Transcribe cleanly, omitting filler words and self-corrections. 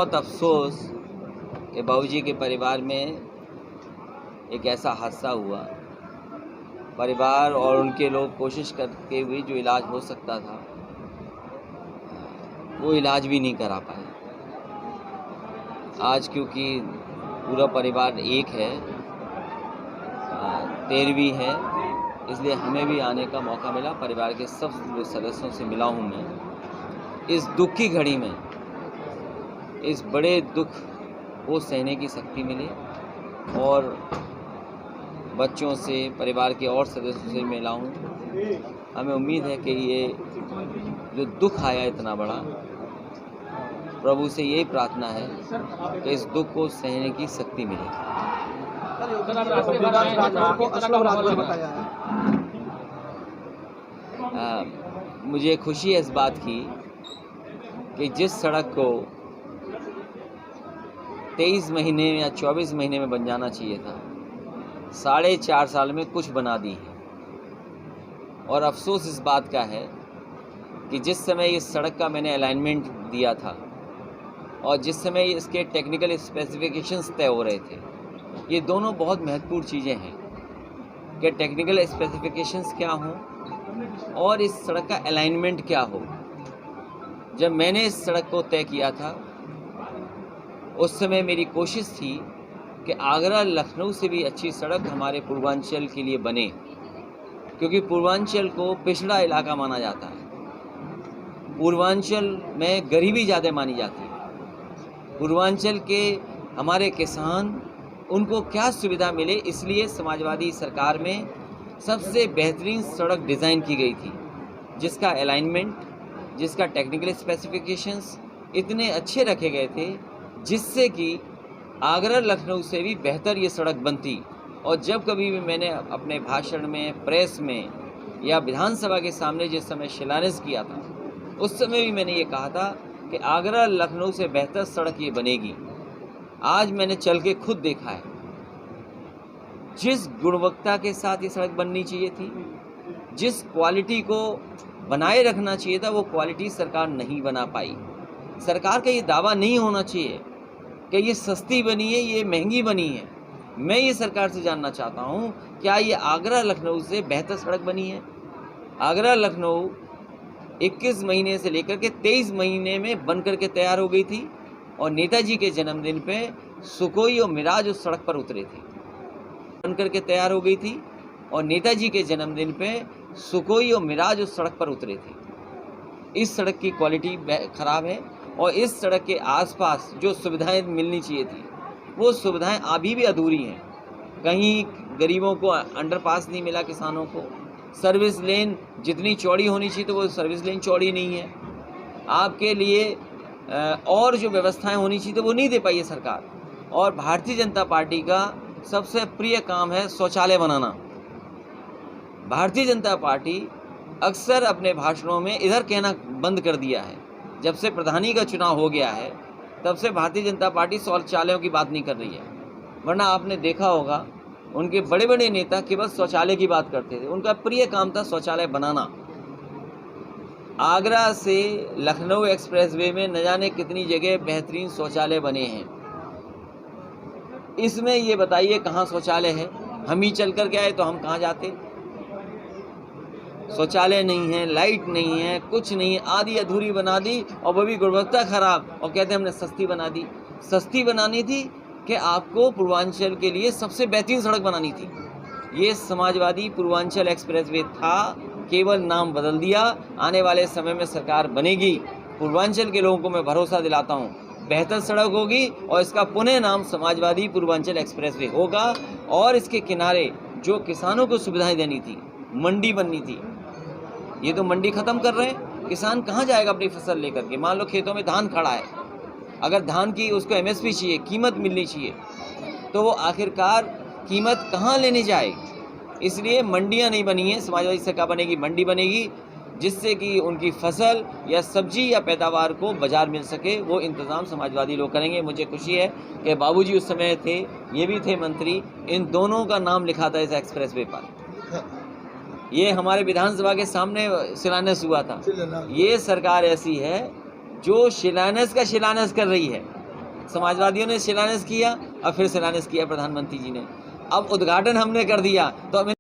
बहुत अफसोस कि बाबूजी के परिवार में एक ऐसा हादसा हुआ। परिवार और उनके लोग कोशिश करके हुए जो इलाज हो सकता था वो इलाज भी नहीं करा पाए। आज क्योंकि पूरा परिवार एक है, 13वीं है, इसलिए हमें भी आने का मौका मिला। परिवार के सब सदस्यों से मिला हूँ मैं। इस दुख की घड़ी में, इस बड़े दुख को सहने की शक्ति मिले और बच्चों से, परिवार के और सदस्यों से मिला हूँ। हमें उम्मीद है कि ये जो दुख आया इतना बड़ा, प्रभु से यही प्रार्थना है कि इस दुख को सहने की शक्ति मिले। मुझे खुशी है इस बात की कि जिस सड़क को 23 महीने या 24 महीने में बन जाना चाहिए था, 4.5 साल में कुछ बना दी है। और अफसोस इस बात का है कि जिस समय इस सड़क का मैंने अलाइनमेंट दिया था और जिस समय इसके टेक्निकल स्पेसिफिकेशंस तय हो रहे थे, ये दोनों बहुत महत्वपूर्ण चीज़ें हैं कि टेक्निकल स्पेसिफिकेशंस क्या हों और इस सड़क का अलाइनमेंट क्या हो। जब मैंने इस सड़क को तय किया था उस समय मेरी कोशिश थी कि आगरा लखनऊ से भी अच्छी सड़क हमारे पूर्वांचल के लिए बने, क्योंकि पूर्वांचल को पिछड़ा इलाका माना जाता है। पूर्वांचल में गरीबी ज़्यादा मानी जाती है। पूर्वांचल के हमारे किसान, उनको क्या सुविधा मिले, इसलिए समाजवादी सरकार में सबसे बेहतरीन सड़क डिज़ाइन की गई थी, जिसका अलाइनमेंट, जिसका टेक्निकल स्पेसिफिकेशंस इतने अच्छे रखे गए थे जिससे कि आगरा लखनऊ से भी बेहतर ये सड़क बनती। और जब कभी भी मैंने अपने भाषण में, प्रेस में या विधानसभा के सामने जिस समय शिलान्यास किया था, उस समय भी मैंने ये कहा था कि आगरा लखनऊ से बेहतर सड़क ये बनेगी। आज मैंने चल के खुद देखा है, जिस गुणवत्ता के साथ ये सड़क बननी चाहिए थी, जिस क्वालिटी को बनाए रखना चाहिए था, वो क्वालिटी सरकार नहीं बना पाई। सरकार का ये दावा नहीं होना चाहिए कि ये सस्ती बनी है, ये महंगी बनी है। मैं ये सरकार से जानना चाहता हूँ, क्या ये आगरा लखनऊ से बेहतर सड़क बनी है? आगरा लखनऊ 21 महीने से लेकर के 23 महीने में बन करके तैयार हो गई थी और नेताजी के जन्मदिन पे सुकोई और मिराज उस सड़क पर उतरे थे। बन करके तैयार हो गई थी और नेताजी के जन्मदिन पे सुकोई और मिराज उस सड़क पर उतरे थे। इस सड़क की क्वालिटी ख़राब है और इस सड़क के आसपास जो सुविधाएं मिलनी चाहिए थी, वो सुविधाएं अभी भी अधूरी हैं। कहीं गरीबों को अंडरपास नहीं मिला, किसानों को सर्विस लेन जितनी चौड़ी होनी चाहिए तो वो सर्विस लेन चौड़ी नहीं है। आपके लिए और जो व्यवस्थाएं होनी चाहिए तो वो नहीं दे पाई है सरकार। और भारतीय जनता पार्टी का सबसे प्रिय काम है शौचालय बनाना। भारतीय जनता पार्टी अक्सर अपने भाषणों में इधर कहना बंद कर दिया है। जब से प्रधानी का चुनाव हो गया है तब से भारतीय जनता पार्टी शौचालयों की बात नहीं कर रही है। वरना आपने देखा होगा उनके बड़े बड़े नेता केवल शौचालय की बात करते थे। उनका प्रिय काम था शौचालय बनाना। आगरा से लखनऊ एक्सप्रेसवे में न जाने कितनी जगह बेहतरीन शौचालय बने हैं। इसमें ये बताइए कहाँ शौचालय है? हम ही चल कर के आए तो हम कहाँ जाते? शौचालय नहीं है, लाइट नहीं है, कुछ नहीं, आधी अधूरी बना दी और वो भी गुणवत्ता खराब, और कहते हैं हमने सस्ती बना दी। सस्ती बनानी थी कि आपको पूर्वांचल के लिए सबसे बेहतरीन सड़क बनानी थी। ये समाजवादी पूर्वांचल एक्सप्रेसवे था, केवल नाम बदल दिया। आने वाले समय में सरकार बनेगी, पूर्वांचल के लोगों को मैं भरोसा दिलाता हूँ, बेहतर सड़क होगी और इसका पुनः नाम समाजवादी पूर्वांचल एक्सप्रेसवे होगा। और इसके किनारे जो किसानों को सुविधाएं देनी थी, मंडी बननी थी, ये तो मंडी ख़त्म कर रहे हैं। किसान कहाँ जाएगा अपनी फसल लेकर के? मान लो खेतों में धान खड़ा है, अगर धान की उसको MSP चाहिए, कीमत मिलनी चाहिए, तो वो आखिरकार कीमत कहाँ लेने जाए? इसलिए मंडियाँ नहीं बनी हैं। समाजवादी सरकार बनेगी, मंडी बनेगी, जिससे कि उनकी फसल या सब्जी या पैदावार को बाजार मिल सके। वो इंतज़ाम समाजवादी लोग करेंगे। मुझे खुशी है कि बाबूजी उस समय थे, ये भी थे मंत्री, इन दोनों का नाम लिखा था इस एक्सप्रेसवे पर। ये हमारे विधानसभा के सामने शिलान्यास हुआ था। ये सरकार ऐसी है जो शिलान्यास का शिलान्यास कर रही है। समाजवादियों ने शिलान्यास किया और फिर शिलान्यास किया प्रधानमंत्री जी ने। अब उद्घाटन हमने कर दिया तो अब